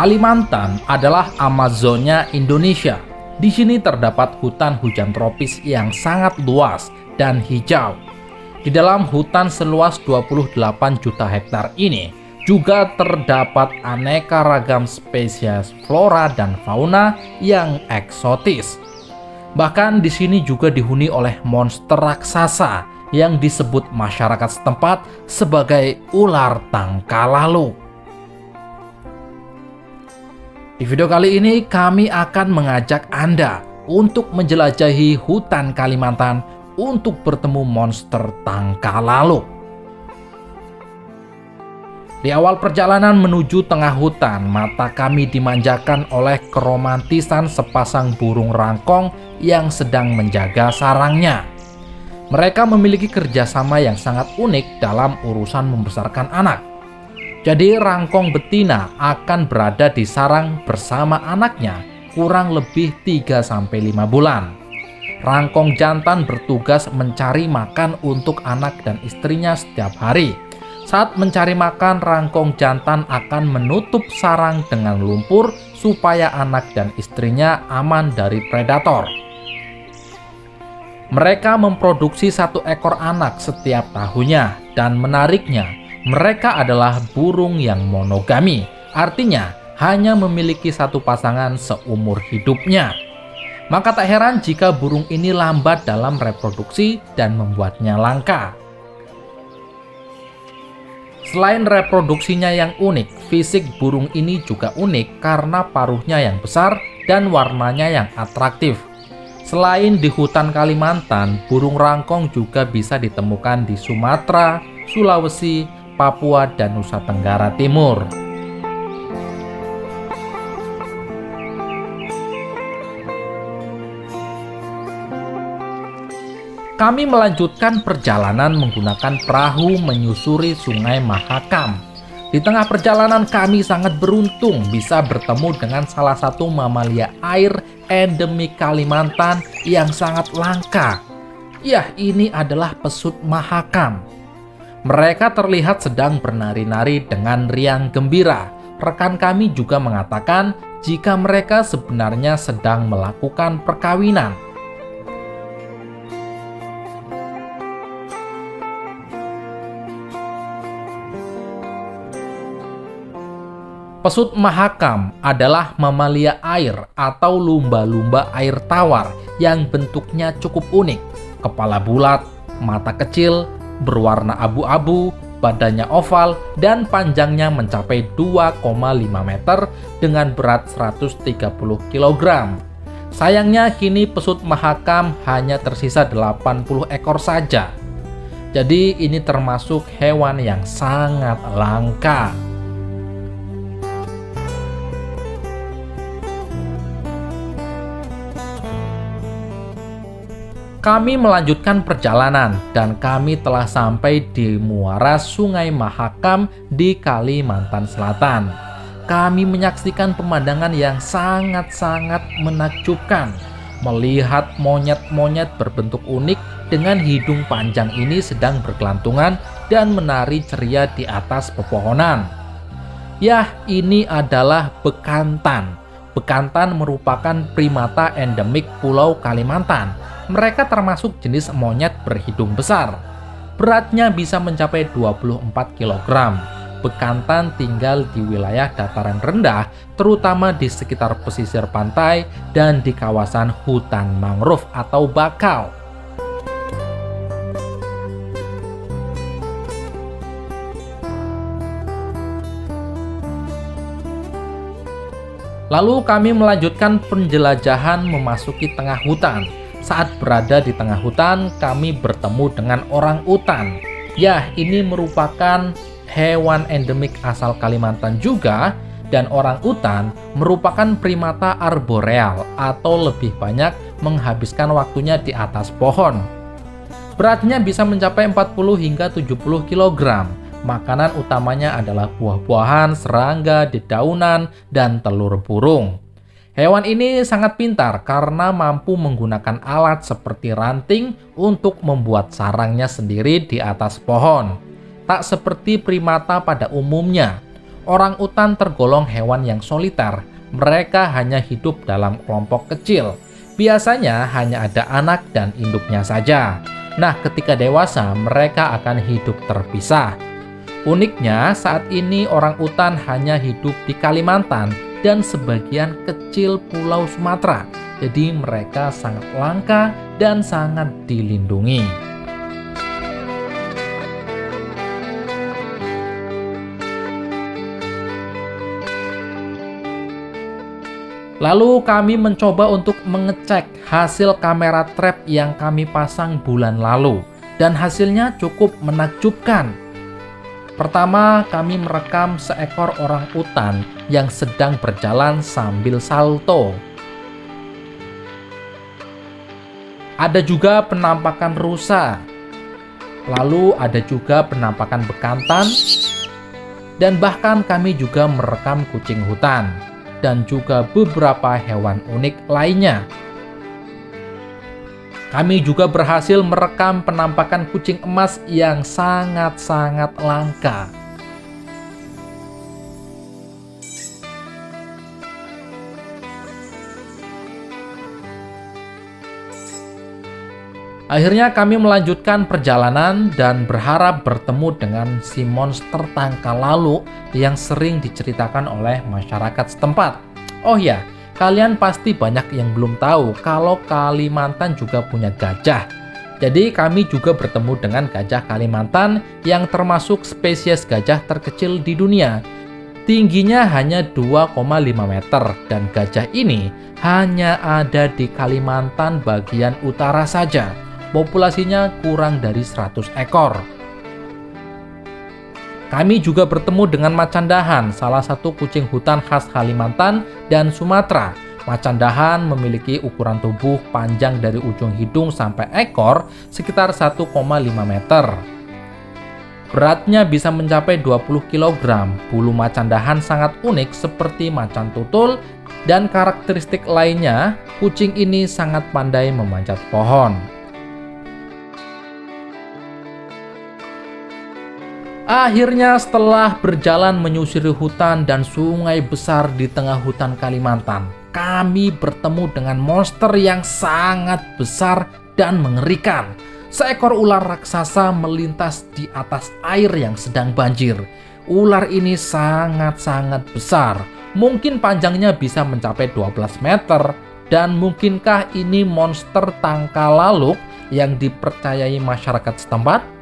Kalimantan adalah Amazonia Indonesia. Di sini terdapat hutan hujan tropis yang sangat luas dan hijau. Di dalam hutan seluas 28 juta hektar ini juga terdapat aneka ragam spesies flora dan fauna yang eksotis. Bahkan di sini juga dihuni oleh monster raksasa yang disebut masyarakat setempat sebagai ular tangkalalu. Di video kali ini kami akan mengajak Anda untuk menjelajahi hutan Kalimantan untuk bertemu monster tangkalalu. Di awal perjalanan menuju tengah hutan, mata kami dimanjakan oleh keromantisan sepasang burung rangkong yang sedang menjaga sarangnya. Mereka memiliki kerjasama yang sangat unik dalam urusan membesarkan anak. Jadi rangkong betina akan berada di sarang bersama anaknya kurang lebih 3-5 bulan. Rangkong jantan bertugas mencari makan untuk anak dan istrinya setiap hari. Saat mencari makan, rangkong jantan akan menutup sarang dengan lumpur supaya anak dan istrinya aman dari predator. Mereka memproduksi 1 ekor anak setiap tahunnya, dan menariknya, mereka adalah burung yang monogami, artinya hanya memiliki 1 pasangan seumur hidupnya. Maka tak heran jika burung ini lambat dalam reproduksi dan membuatnya langka. Selain reproduksinya yang unik, fisik burung ini juga unik karena paruhnya yang besar dan warnanya yang atraktif. Selain di hutan Kalimantan, burung rangkong juga bisa ditemukan di Sumatera, Sulawesi, Papua, dan Nusa Tenggara Timur. Kami melanjutkan perjalanan menggunakan perahu menyusuri Sungai Mahakam. Di tengah perjalanan kami sangat beruntung bisa bertemu dengan salah satu mamalia air endemik Kalimantan yang sangat langka. Ya, ini adalah pesut Mahakam. Mereka terlihat sedang bernari-nari dengan riang gembira. Rekan kami juga mengatakan jika mereka sebenarnya sedang melakukan perkawinan. Pesut Mahakam adalah mamalia air atau lumba-lumba air tawar yang bentuknya cukup unik. Kepala bulat, mata kecil, berwarna abu-abu, badannya oval, dan panjangnya mencapai 2,5 meter dengan berat 130 kg. Sayangnya kini pesut Mahakam hanya tersisa 80 ekor saja. Jadi ini termasuk hewan yang sangat langka. Kami melanjutkan perjalanan dan kami telah sampai di muara Sungai Mahakam di Kalimantan Selatan. Kami menyaksikan pemandangan yang sangat-sangat menakjubkan. Melihat monyet-monyet berbentuk unik dengan hidung panjang ini sedang bergelantungan dan menari ceria di atas pepohonan. Yah, ini adalah bekantan. Bekantan merupakan primata endemik Pulau Kalimantan. Mereka termasuk jenis monyet berhidung besar. Beratnya bisa mencapai 24 kg. Bekantan tinggal di wilayah dataran rendah, terutama di sekitar pesisir pantai dan di kawasan hutan mangrove atau bakau. Lalu kami melanjutkan penjelajahan memasuki tengah hutan. Saat berada di tengah hutan, kami bertemu dengan orang utan. Ya, ini merupakan hewan endemik asal Kalimantan juga, dan orang utan merupakan primata arboreal atau lebih banyak menghabiskan waktunya di atas pohon. Beratnya bisa mencapai 40 hingga 70 kg. Makanan utamanya adalah buah-buahan, serangga, dedaunan, dan telur burung. Hewan ini sangat pintar karena mampu menggunakan alat seperti ranting untuk membuat sarangnya sendiri di atas pohon. Tak seperti primata pada umumnya, Orang-utan tergolong hewan yang soliter. Mereka hanya hidup dalam kelompok kecil. Biasanya hanya ada anak dan induknya saja. Nah, ketika dewasa, mereka akan hidup terpisah. Uniknya, saat ini orang-utan hanya hidup di Kalimantan dan sebagian kecil Pulau Sumatera. Jadi mereka sangat langka dan sangat dilindungi. Lalu kami mencoba untuk mengecek hasil kamera trap yang kami pasang bulan lalu, dan hasilnya cukup menakjubkan. Pertama, kami merekam seekor orang utan yang sedang berjalan sambil salto. Ada juga penampakan rusa, lalu ada juga penampakan bekantan, dan bahkan kami juga merekam kucing hutan dan juga beberapa hewan unik lainnya. Kami juga berhasil merekam penampakan kucing emas yang sangat-sangat langka. Akhirnya kami melanjutkan perjalanan dan berharap bertemu dengan si monster tangkal lalu yang sering diceritakan oleh masyarakat setempat. Oh ya, kalian pasti banyak yang belum tahu kalau Kalimantan juga punya gajah. Jadi kami juga bertemu dengan gajah Kalimantan yang termasuk spesies gajah terkecil di dunia. Tingginya hanya 2,5 meter dan gajah ini hanya ada di Kalimantan bagian utara saja. Populasinya kurang dari 100 ekor. Kami juga bertemu dengan macandahan, salah satu kucing hutan khas Kalimantan dan Sumatera. Macandahan memiliki ukuran tubuh panjang dari ujung hidung sampai ekor sekitar 1,5 meter. Beratnya bisa mencapai 20 kg. Bulu macandahan sangat unik seperti macan tutul, dan karakteristik lainnya, kucing ini sangat pandai memanjat pohon. Akhirnya setelah berjalan menyusuri hutan dan sungai besar di tengah hutan Kalimantan, kami bertemu dengan monster yang sangat besar dan mengerikan. Seekor ular raksasa melintas di atas air yang sedang banjir. Ular ini sangat-sangat besar. Mungkin panjangnya bisa mencapai 12 meter. Dan mungkinkah ini monster tangkal laluk yang dipercayai masyarakat setempat?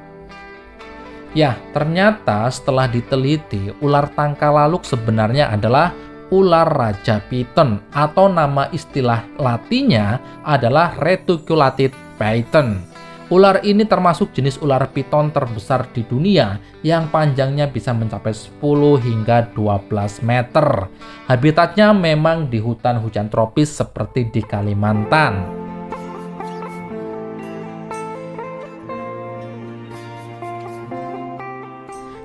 Ya, ternyata setelah diteliti, ular tangkal laluk sebenarnya adalah ular raja piton, atau nama istilah latinnya adalah Reticulated python. Ular ini termasuk jenis ular piton terbesar di dunia yang panjangnya bisa mencapai 10 hingga 12 meter. Habitatnya memang di hutan hujan tropis seperti di Kalimantan.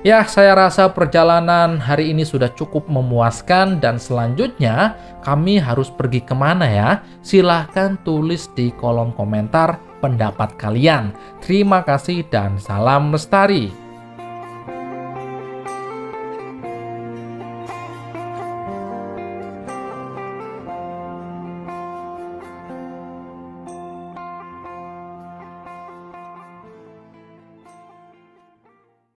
Ya, saya rasa perjalanan hari ini sudah cukup memuaskan, dan selanjutnya kami harus pergi kemana ya? Silahkan tulis di kolom komentar pendapat kalian. Terima kasih dan salam lestari.